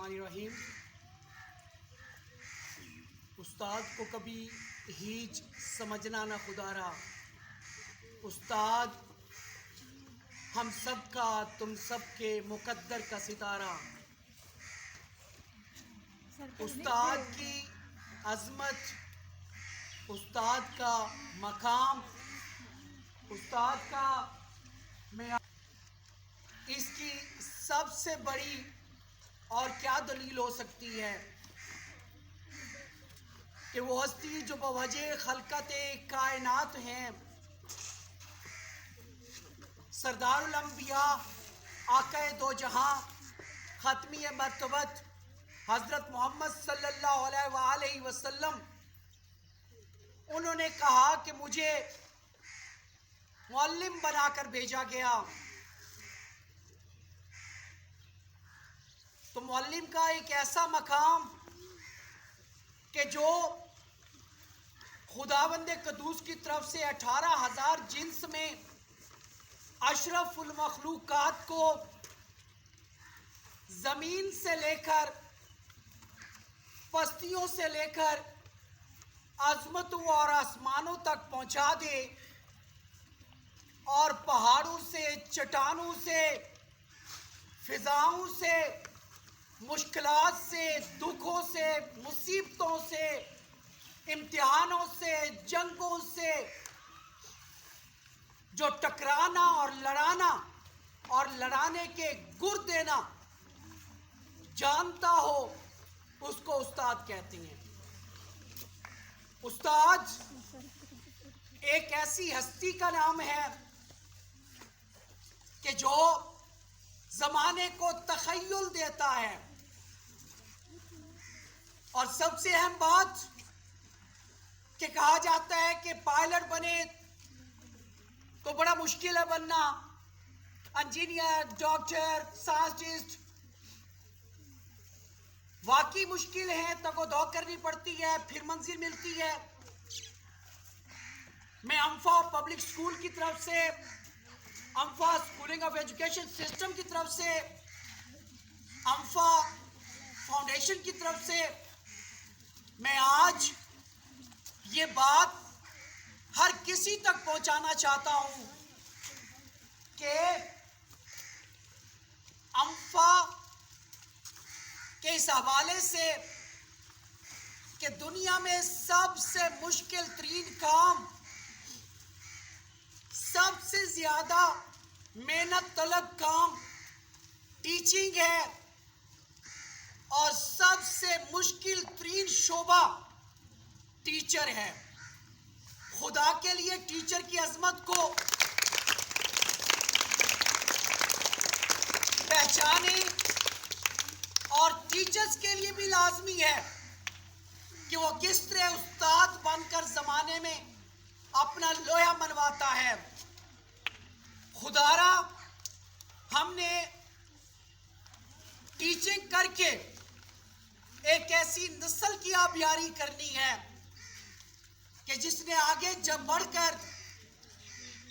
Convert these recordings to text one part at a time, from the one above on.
الرحمن الرحیم۔ استاد کو کبھی ہیچ سمجھنا نہ خدا را، استاد ہم سب کا تم سب کے مقدر کا ستارہ، استاد کی عظمت، استاد کا مقام، استاد کا معیار، اس کی سب سے بڑی اور کیا دلیل ہو سکتی ہے کہ وہ ہستی جو بوجہ خلقت کائنات ہیں، سردار الانبیاء، آقا دو جہاں، ختمی مرتبت حضرت محمد صلی اللہ علیہ وآلہ وسلم، انہوں نے کہا کہ مجھے معلم بنا کر بھیجا گیا۔ تو معلم کا ایک ایسا مقام کہ جو خداوند قدوس کی طرف سے 18,000 جنس میں اشرف المخلوقات کو زمین سے لے کر پستیوں سے لے کر عظمتوں اور آسمانوں تک پہنچا دے، اور پہاڑوں سے، چٹانوں سے، فضاؤں سے، مشکلات سے، دکھوں سے، مصیبتوں سے، امتحانوں سے، جنگوں سے جو ٹکرانا اور لڑانا اور لڑانے کے گر دینا جانتا ہو، اس کو استاد کہتے ہیں۔ استاد ایک ایسی ہستی کا نام ہے کہ جو زمانے کو تخیل دیتا ہے، اور سب سے اہم بات کہ کہا جاتا ہے کہ پائلٹ بنے تو بڑا مشکل ہے بننا، انجینئر، ڈاکٹر، سائنسسٹ واقعی مشکل ہے، تگ و دو کرنی پڑتی ہے، پھر منزل ملتی ہے۔ میں انفا پبلک سکول کی طرف سے، انفا سکولنگ آف ایجوکیشن سسٹم کی طرف سے، انفا فاؤنڈیشن کی طرف سے میں آج یہ بات ہر کسی تک پہنچانا چاہتا ہوں کہ انفا کے اس حوالے سے کہ دنیا میں سب سے مشکل ترین کام، سب سے زیادہ محنت طلب کام ٹیچنگ ہے، اور سب سے مشکل ترین شعبہ ٹیچر ہے۔ خدا کے لیے ٹیچر کی عظمت کو پہچانے، اور ٹیچرز کے لیے بھی لازمی ہے کہ وہ کس طرح استاد بن کر زمانے میں اپنا لوہا منواتا ہے۔ خدا را ہم نے ٹیچنگ کر کے ایک ایسی نسل کی آبیاری کرنی ہے کہ جس نے آگے جب بڑھ کر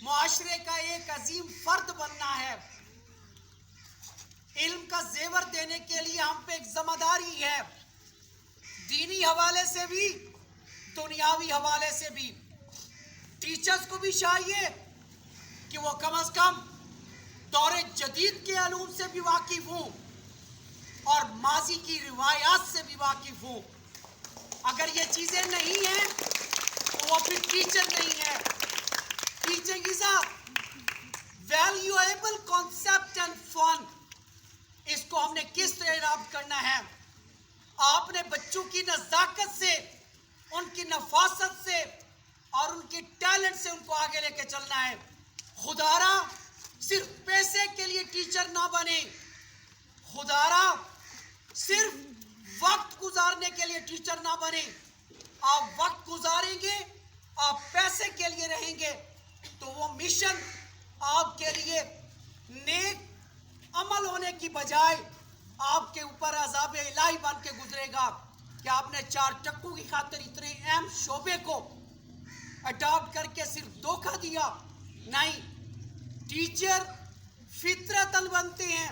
معاشرے کا ایک عظیم فرد بننا ہے۔ علم کا زیور دینے کے لیے ہم پہ ایک ذمہ داری ہے، دینی حوالے سے بھی، دنیاوی حوالے سے بھی۔ ٹیچرز کو بھی چاہیے کہ وہ کم از کم دور جدید کے علوم سے بھی واقف ہوں اور ماضی کی روایات سے بھی واقف ہوں۔ اگر یہ چیزیں نہیں ہیں تو وہ پھر ٹیچر نہیں ہے۔ Teaching is a valuable concept and fun. اس کو ہم نے کس طرح رابط کرنا ہے؟ آپ نے بچوں کی نزاکت سے، ان کی نفاست سے اور ان کی ٹیلنٹ سے ان کو آگے لے کے چلنا ہے۔ خدا را صرف پیسے کے لیے ٹیچر نہ بنے، خدا را صرف وقت گزارنے کے لیے ٹیچر نہ بنے۔ آپ وقت گزاریں گے، آپ پیسے کے لیے رہیں گے تو وہ مشن آپ کے لیے نیک عمل ہونے کی بجائے آپ کے اوپر عذاب الہی بن کے گزرے گا کہ آپ نے 4 ٹکوں کی خاطر اتنے اہم شعبے کو اڈاپٹ کر کے صرف دھوکہ دیا۔ نہیں، ٹیچر فطرتاً بنتے ہیں،